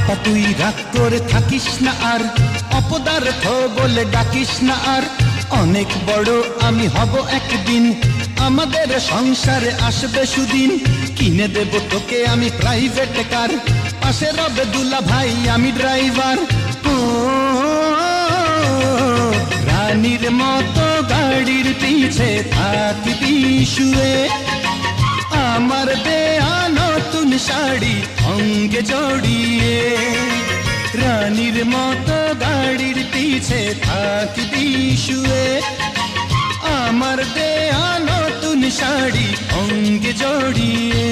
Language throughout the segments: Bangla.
আপা তুই রাগ করে থাকিস না আর, অপদার্থ বলে ডাকিস না আর। অনেক বড় আমি হব একদিন, আমাদের সংসারে আসবে সুদিন। কিনে দেব তোকে আমি প্রাইভেট কার, পাশে রবে দুলা ভাই আমি ড্রাইভার। রানীর মতো গাড়ির পিছে থাকবি শুয়ে, আমার দেয়া নতুন শাড়ি অঙ্গে জড়িয়ে। রানীর মতো গাড়ির পিছে থাকবি শুয়ে, আমার দেয়া নতুন শাড়ি অঙ্গে জড়িয়ে।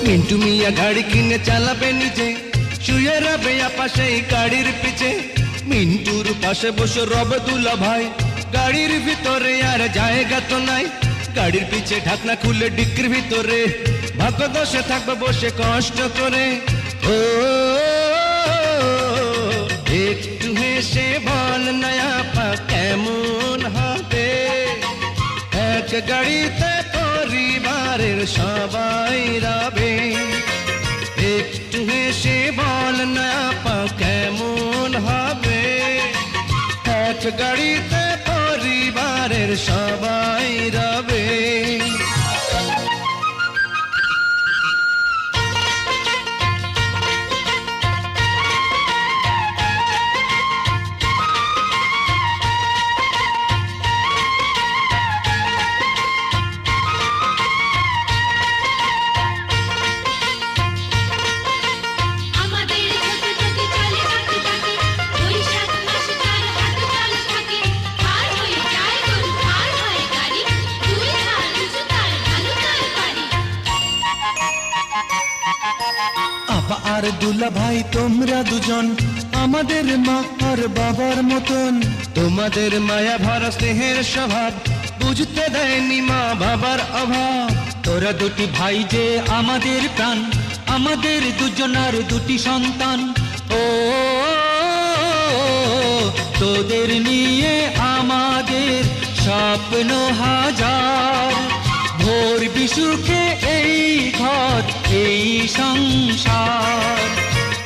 মিন্টু মিয়া গাড়ি কিনে চালাবে নিজে, শুয়ে রবে আপা সেই গাড়ির পিছে। মিন্টুর পাশে বসে রবে দুলা ভাই, গাড়ির ভিতরে আর জায়গা তো নাই। গাড়ির পিছে ঢাকনা খুলে ডিক্কির ভিতরে ভাগ্য দোষে থাকবে বসে কষ্ট করে। ও একটু হেসে বল না আপা কেমন হবে, এক গাড়িতে পরিবারের সবাই রবে। একটু হেসে বল না আপা কেমন হবে, এক গাড়িতে পরিবারের সবাই রবে। আপা আর দুলা ভাই তোমরা দুজন আমাদের মা আর বাবার মতন। তোমাদের মায়া ভরা স্নেহের স্বভাব বুঝতে দেয়নি মা বাবার অভাব। তোরা দুটি ভাই যে আমাদের প্রাণ, আমাদের দুজনার দুটি সন্তান। ও তোদের নিয়ে আমাদের স্বপ্ন হাজার, ভোর বিশুকে এই ঘর এই সংসার।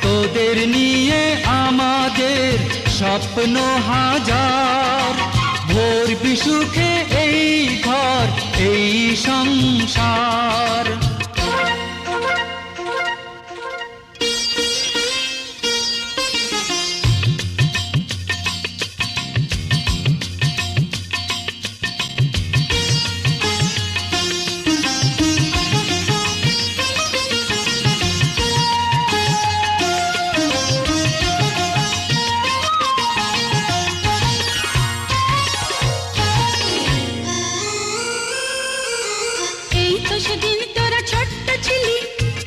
তোদের নিয়ে আমাদের স্বপ্ন হাজার, ভোর বিশুকে এই ঘর এই সংসার। সেদিন তোরা ছোট্ট ছিলি,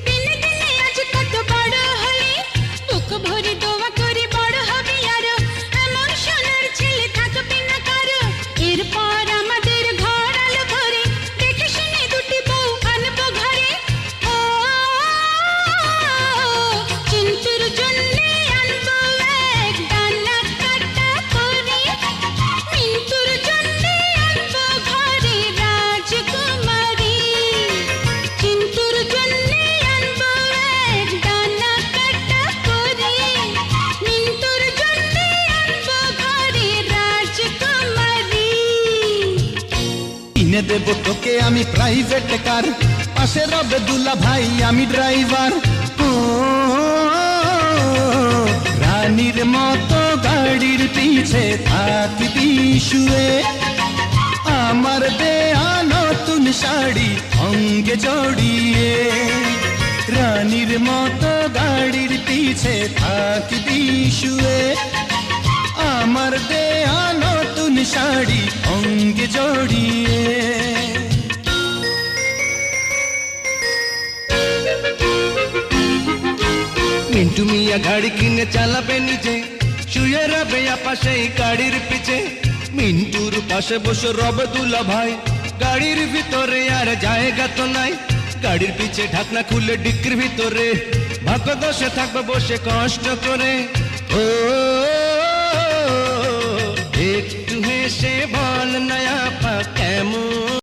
দিনে দিনে আজ কত বড় হলি। বুক ভরে দোয়া করি বড় হবি আরো, এমন সোনার ছেলে থাকবি না কারো। এরপর আমাদের ঘর আলো ভরে, দেখে শুনে দুটি বউ আনবো ঘরে। ও চিন্তুর জন্যে আনবো এক ডানা কাটা করে, মিন্টুর জন্যে আনবো ঘরে রাজকুমারী। চিন্তুর জন্যে আনবো এক ডানা কাটা করে, মিন্টুর জন্যে আনবো ঘরে রাজকুমারী। কিনে দেব তোকে আমি প্রাইভেট কার, পাশে রবে দুলা ভাই আমি ড্রাইভার। রানীর মতো গাড়ির পিছে থাকবি শুয়ে, আমার দেয়া নতুন শাড়ি অঙ্গে জড়িয়ে। রানীর মতো গাড়ির পিছে থাকবি শুয়ে, আমার দেয়া নতুন শাড়ি অঙ্গে জড়িয়ে। মিন্টু মিয়া গাড়ি কিনে চালাবে নিজে, শুয়ে রবে আপা সেই গাড়ির পিছে। মিন্টুর পাশে বসে রবে দুলা ভাই, গাড়ির ভিতরে আর জায়গা তো নাই। গাড়ির পিছে ঢাকনা খুলে ডিক্কির ভিতরে ভাগ্য দোষে থাকবে বসে কষ্ট করে। ও একটু হেসে বল না আপা কেমন